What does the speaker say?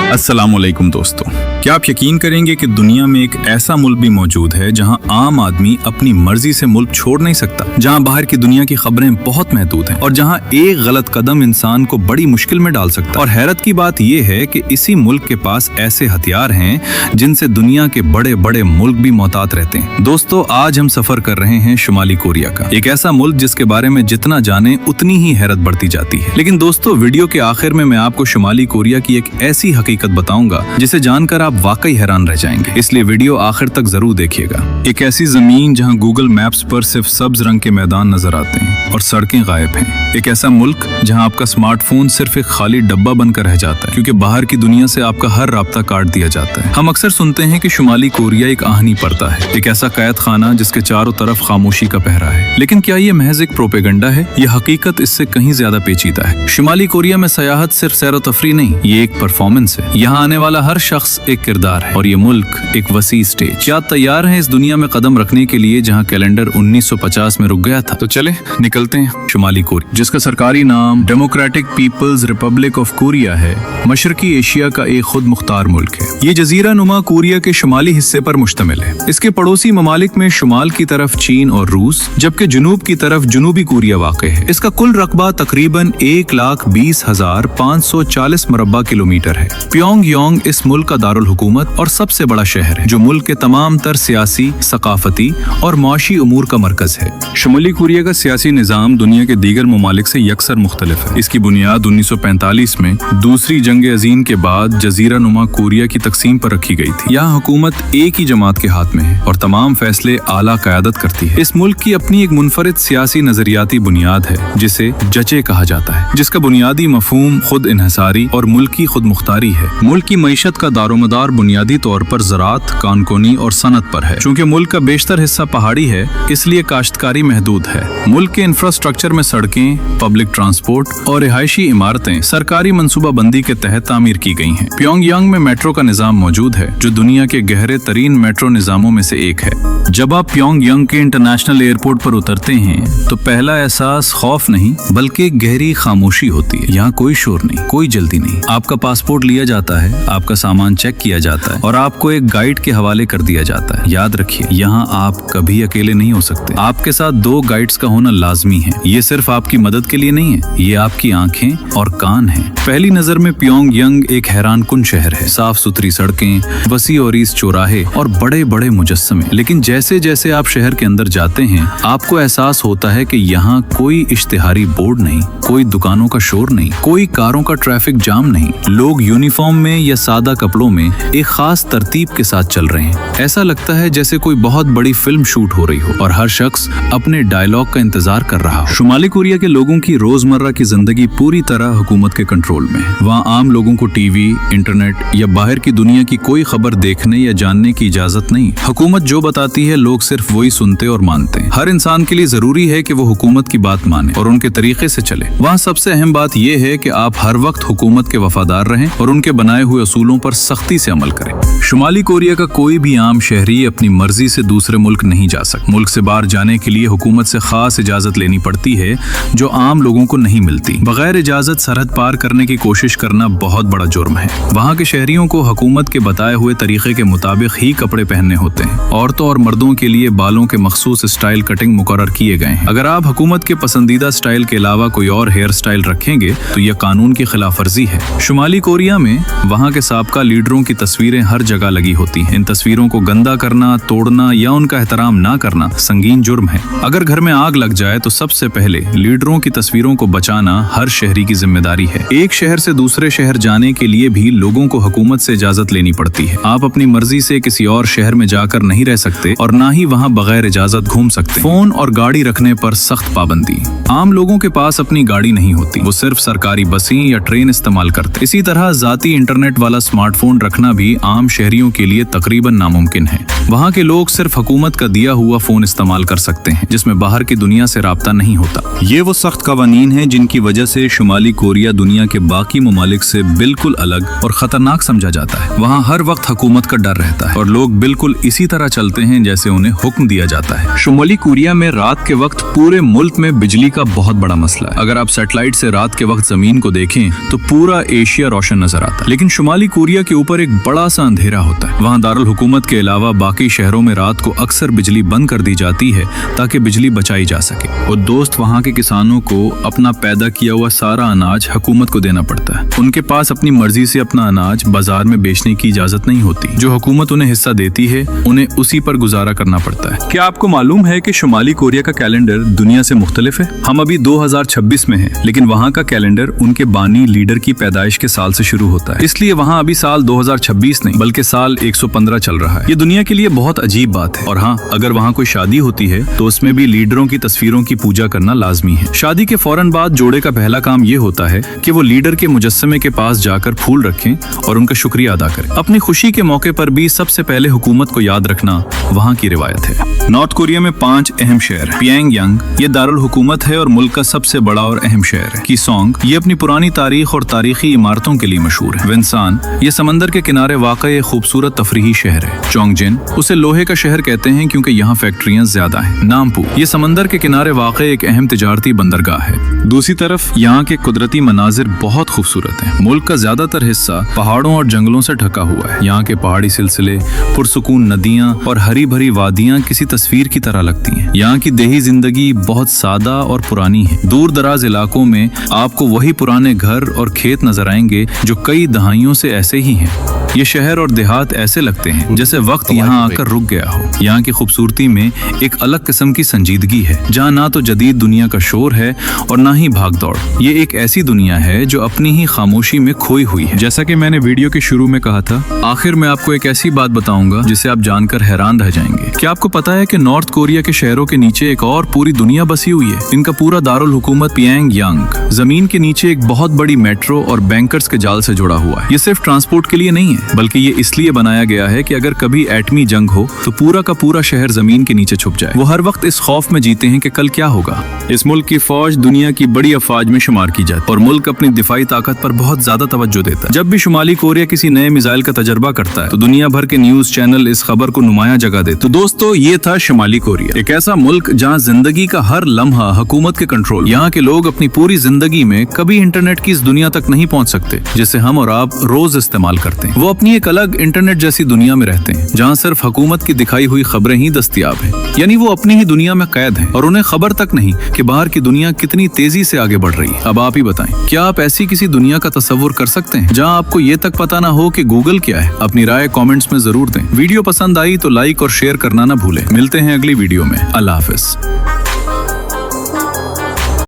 अस्सलामुअलैकुम दोस्तों, क्या आप यकीन करेंगे कि दुनिया में एक ऐसा मुल्क भी मौजूद है जहां आम आदमी अपनी मर्जी से मुल्क छोड़ नहीं सकता, जहां बाहर की दुनिया की खबरें बहुत महदूद हैं और जहां एक गलत कदम इंसान को बड़ी मुश्किल में डाल सकता है। और हैरत की बात यह है कि इसी मुल्क के पास ऐसे हथियार हैं जिनसे दुनिया के बड़े बड़े मुल्क भी मोहतात रहते हैं। दोस्तों, आज हम सफर कर रहे हैं शुमाली कोरिया का, एक ऐसा मुल्क जिसके बारे में जितना जाने उतनी ही हैरत बढ़ती जाती है। लेकिन दोस्तों, वीडियो के आखिर में मैं आपको शुमाली कोरिया की एक ऐसी हकीकत बताऊंगा जिसे जानकर आप वाकई हैरान रह जाएंगे, इसलिए वीडियो आखिर तक जरूर देखिएगा। एक ऐसी जमीन जहां गूगल मैप्स पर सिर्फ सब्ज रंग के मैदान नजर आते हैं और सड़कें गायब हैं। एक ऐसा मुल्क जहां आपका स्मार्टफोन सिर्फ एक खाली डब्बा बनकर रह जाता है, क्योंकि बाहर की दुनिया से आपका हर राब्ता काट दिया जाता है। हम अक्सर सुनते हैं कि शुमाली कोरिया एक आहनी पर्दा है, एक ऐसा कैद खाना जिसके चारों तरफ खामोशी का पहरा है। लेकिन क्या ये महज एक प्रोपेगेंडा है? ये हकीकत इससे कहीं ज्यादा पेचीदा है। शुमाली कोरिया में सयाहत सिर्फ सैर तफरी नहीं, ये एक परफॉर्मेंस है। यहाँ आने वाला हर शख्स एक किरदार है और ये मुल्क एक वसी स्टेज। क्या तैयार हैं इस दुनिया में कदम रखने के लिए जहाँ कैलेंडर 1950 में रुक गया था? तो चले निकलते हैं शुमाली कोरिया, जिसका सरकारी नाम Democratic People's Republic of Korea है, मशरकी एशिया का एक खुद मुख्तार मुल्क है। ये जजीरा नुमा कोरिया के शुमाली हिस्से पर मुश्तमिल है। इसके पड़ोसी ममालिक में शुमाल की तरफ चीन और रूस, जबकि जुनूब की तरफ जुनूबी कोरिया वाक़ है। इसका कुल रकबा तकरीबन 1,20,540 मुरब्बा किलोमीटर है। प्योंगयांग इस मुल्क का दारुल हुकूमत और सबसे बड़ा शहर है, जो मुल्क के तमाम तर सियासी, सकाफती और माशी उमूर का मरकज है। शुमाली कोरिया का सियासी निज़ाम दुनिया के दीगर ममालिक से यकसर मुख्तलिफ है। इसकी बुनियाद 1945 में दूसरी जंग अजीम के बाद जजीरा नुमा कोरिया की तकसीम पर रखी गई थी। यहाँ हुकूमत एक ही जमात के हाथ में है और तमाम फैसले आला क़यादत करती है। इस मुल्क की अपनी एक मुनफरिद सियासी नजरियाती बुनियाद है, जिसे जचे कहा जाता है, जिसका बुनियादी मफहूम खुद इन्हसारी और मुल्क की खुद मुख्तारी है। मुल्क की मईशत का दारोमदार बुनियादी तौर पर ज़राअत, कानकोनी और सनत पर है। चूँकि मुल्क का बेशतर हिस्सा पहाड़ी है, इसलिए काश्तकारी महदूद है। मुल्क के इंफ्रास्ट्रक्चर में सड़कें, पब्लिक ट्रांसपोर्ट और रिहायशी इमारतें सरकारी मनसूबा बंदी के तहत तामीर की गई हैं। प्योंगयांग में मेट्रो का निज़ाम मौजूद है, जो दुनिया के गहरे तरीन मेट्रो निज़ामों में से एक है। जब आप प्योंगयांग के इंटरनेशनल एयरपोर्ट पर उतरते हैं तो पहला एहसास खौफ नहीं बल्कि गहरी खामोशी होती है। यहाँ कोई शोर नहीं, कोई जल्दी नहीं। आपका पासपोर्ट लिया जाता है, आपका सामान चेक किया जाता है और आपको एक गाइड के हवाले कर दिया जाता है। याद रखिए, यहाँ आप कभी अकेले नहीं हो सकते। आपके साथ 2 गाइड्स का होना लाजमी है। ये सिर्फ आपकी मदद के लिए नहीं है, ये आपकी आंखें और कान हैं। पहली नजर में प्योंगयांग एक हैरान कुन शहर है। साफ सुथरी सड़कें, वसी और ईस चौराहे और बड़े बड़े मुजस्समे। लेकिन जैसे जैसे आप शहर के अंदर जाते हैं, आपको एहसास होता है कि यहाँ कोई इश्तिहारी बोर्ड नहीं, कोई दुकानों का शोर नहीं, कोई कारों का ट्रैफिक जाम नहीं। लोग यूनिफॉर्म में या सादा कपड़ों में एक खास तरतीब के साथ चल रहे हैं। ऐसा लगता है जैसे कोई बहुत बड़ी फिल्म शूट हो रही हो और हर शख्स अपने डायलॉग का इंतजार कर रहा हो। शुमाली कोरिया के लोगों की रोजमर्रा की जिंदगी पूरी तरह हुकूमत के कंट्रोल में है। वहाँ आम लोगों को टीवी, इंटरनेट या बाहर की दुनिया की कोई खबर देखने या जानने की इजाजत नहीं। हुकूमत जो बताती है, लोग सिर्फ वही सुनते और मानते हैं। हर इंसान के लिए जरूरी है कि वो हुकूमत की बात माने और उनके तरीके से चले। वहाँ सबसे अहम बात यह है कि आप हर वक्त हुकूमत के वफादार रहें और उनके बनाए हुए असूलों पर सख्ती से अमल करें। शुमाली कोरिया का कोई भी आम शहरी अपनी मर्जी से दूसरे मुल्क नहीं जा सकता। मुल्क से बाहर जाने के लिए हुकूमत से खास इजाजत लेनी पड़ती है, जो आम लोगों को नहीं मिलती। बगैर इजाजत सरहद पार करने की कोशिश करना बहुत बड़ा जुर्म है। वहाँ के शहरियों को हुकूमत के बताए हुए तरीके के मुताबिक ही कपड़े पहनने होते हैं। औरतों और मर्दों के लिए बालों के मखसूस स्टाइल कटिंग मुकर्रर किए गए हैं। अगर आप हुकूमत के पसंदीदा स्टाइल के अलावा कोई और हेयर स्टाइल रखेंगे तो यह कानून की खिलाफ वर्जी है। शुमाली कोरिया में वहाँ के साबका लीडरों की तस्वीरें हर जगह लगी होती हैं। इन तस्वीरों को गंदा करना, तोड़ना या उनका एहतराम ना करना संगीन जुर्म है। अगर घर में आग लग जाए तो सबसे पहले लीडरों की तस्वीरों को बचाना हर शहरी की जिम्मेदारी है। एक शहर से दूसरे शहर जाने के लिए भी लोगों को हुकूमत से इजाजत लेनी पड़ती है। आप अपनी मर्जी से किसी और शहर में जाकर नहीं रह सकते और ना ही वहाँ बगैर इजाजत घूम सकते। फोन और गाड़ी रखने पर सख्त पाबंदी। आम लोगों के पास अपनी गाड़ी नहीं होती, वो सिर्फ सरकारी बसें या ट्रेन इस्तेमाल करते। इसी तरह जाती इंटरनेट वाला स्मार्टफोन रखना भी आम शहरियों के लिए तकरीबन नामुमकिन है। वहाँ के लोग सिर्फ हुकूमत का दिया हुआ फोन इस्तेमाल कर सकते हैं, जिसमें बाहर की दुनिया से राब्ता नहीं होता। ये वो सख्त कवानीन हैं जिनकी वजह से शुमाली कोरिया दुनिया के बाकी ममालिक से बिल्कुल अलग और खतरनाक समझा जाता है। वहाँ हर वक्त हुकूमत का डर रहता है और लोग बिल्कुल इसी तरह चलते हैं जैसे उन्हें हुक्म दिया जाता है। शुमाली कोरिया में रात के वक्त पूरे मुल्क में बिजली का बहुत बड़ा मसला है। अगर आप सैटेलाइट से रात के वक्त जमीन को देखें तो पूरा एशिया रोशन नजर आता जाता। लेकिन शुमाली कोरिया के ऊपर एक बड़ा सा अंधेरा होता है। वहाँ दारुल हुकूमत के अलावा बाकी शहरों में रात को अक्सर बिजली बंद कर दी जाती है ताकि बिजली बचाई जा सके। और दोस्त, वहाँ के किसानों को अपना पैदा किया हुआ सारा अनाज हुकूमत को देना पड़ता है। उनके पास अपनी मर्जी से अपना अनाज बाजार में बेचने की इजाजत नहीं होती। जो हुकूमत उन्हें हिस्सा देती है उन्हें उसी पर गुजारा करना पड़ता है। क्या आपको मालूम है कि शुमाली कोरिया का कैलेंडर दुनिया से मुख्तलिफ है? हम अभी 2026 में हैं, लेकिन वहाँ का कैलेंडर उनके बानी लीडर की पैदाइश के साल से शुरू होता है। इसलिए वहाँ अभी साल 2026 नहीं बल्कि साल 115 चल रहा है। ये दुनिया के लिए बहुत अजीब बात है। और हाँ, अगर वहाँ कोई शादी होती है तो उसमें भी लीडरों की तस्वीरों की पूजा करना लाजमी है। शादी के फौरन बाद जोड़े का पहला काम ये होता है कि वो लीडर के मुजस्समे के पास जाकर फूल रखें और उनका शुक्रिया अदा करें। अपनी खुशी के मौके पर भी सबसे पहले हुकूमत को याद रखना वहाँ की रिवायत है। नॉर्थ कोरिया में 5 अहम शहर हैं। प्योंगयांग ये दारुल हुकूमत है और मुल्क का सबसे बड़ा और अहम शहर है। कीसोंग ये अपनी पुरानी तारीख और तारीखी इमारतों के लिए मशहूर है। विंसान ये समंदर के किनारे वाक़ई एक खूबसूरत तफरीही शहर है। चोंगजिन उसे लोहे का शहर कहते हैं क्योंकि यहाँ फैक्ट्रियाँ ज्यादा हैं। नामपू ये समंदर के किनारे वाक़ई एक अहम तिजारती बंदरगाह है। दूसरी तरफ यहाँ के कुदरती मनाजिर बहुत खूबसूरत हैं। मुल्क का ज्यादातर हिस्सा पहाड़ों और जंगलों से ढका हुआ है। यहाँ के पहाड़ी सिलसिले, पुरसुकून नदियाँ और हरी भरी वादियाँ किसी तस्वीर की तरह लगती हैं। यहाँ की देही जिंदगी बहुत सादा और पुरानी है। दूर दराज इलाकों में आपको वही पुराने घर और खेत नजर आएंगे जो कई दहाइयों से ऐसे ही हैं। ये शहर और देहात ऐसे लगते हैं जैसे वक्त यहाँ आकर रुक गया हो। यहाँ की खूबसूरती में एक अलग किस्म की संजीदगी है, जहाँ ना तो जदीद दुनिया का शोर है और ना ही भागदौड़। ये एक ऐसी दुनिया है जो अपनी ही खामोशी में खोई हुई है। जैसा कि मैंने वीडियो के शुरू में कहा था, आखिर में आपको एक ऐसी बात बताऊंगा जिसे आप जानकर हैरान रह जाएंगे। क्या आपको पता है कि नॉर्थ कोरिया के शहरों के नीचे एक और पूरी दुनिया बसी हुई है? इनका पूरा दारुल हुकूमत प्योंगयांग जमीन के नीचे एक बहुत बड़ी मेट्रो और बैंकर्स के जाल से जुड़ा हुआ है। ये सिर्फ ट्रांसपोर्ट के लिए नहीं है, बल्कि ये इसलिए बनाया गया है कि अगर कभी एटमी जंग हो तो पूरा का पूरा शहर जमीन के नीचे छुप जाए। वो हर वक्त इस खौफ में जीते हैं कि कल क्या होगा। इस मुल्क की फौज दुनिया की बड़ी अफवाज में शुमार की जाती है और मुल्क अपनी दिफाई ताकत पर बहुत ज्यादा तवज्जो देता है। जब भी शुमाली कोरिया किसी नए मिसाइल का तजर्बा करता है तो दुनिया भर के न्यूज चैनल इस खबर को नुमाया जगह देते। तो दोस्तों, ये था शुमाली कोरिया, एक ऐसा मुल्क जहाँ जिंदगी का हर लम्हा हुकूमत के कंट्रोल। यहाँ के लोग अपनी पूरी जिंदगी में कभी इंटरनेट की इस दुनिया तक नहीं पहुँच सकते जिसे हम और आप रोज इस्तेमाल करते हैं। वो अपनी एक अलग इंटरनेट जैसी दुनिया में रहते हैं जहाँ सिर्फ हुकूमत की दिखाई हुई खबरें ही दस्तयाब हैं। यानी वो अपनी ही दुनिया में कैद हैं और उन्हें खबर तक नहीं कि बाहर की दुनिया कितनी तेजी से आगे बढ़ रही है। अब आप ही बताएं, क्या आप ऐसी किसी दुनिया का तस्वुर कर सकते हैं जहाँ आपको ये तक पता ना हो कि गूगल क्या है? अपनी राय कमेंट्स में जरूर दें। वीडियो पसंद आई तो लाइक और शेयर करना ना भूलें। मिलते हैं अगली वीडियो में। अल्लाह हाफिज।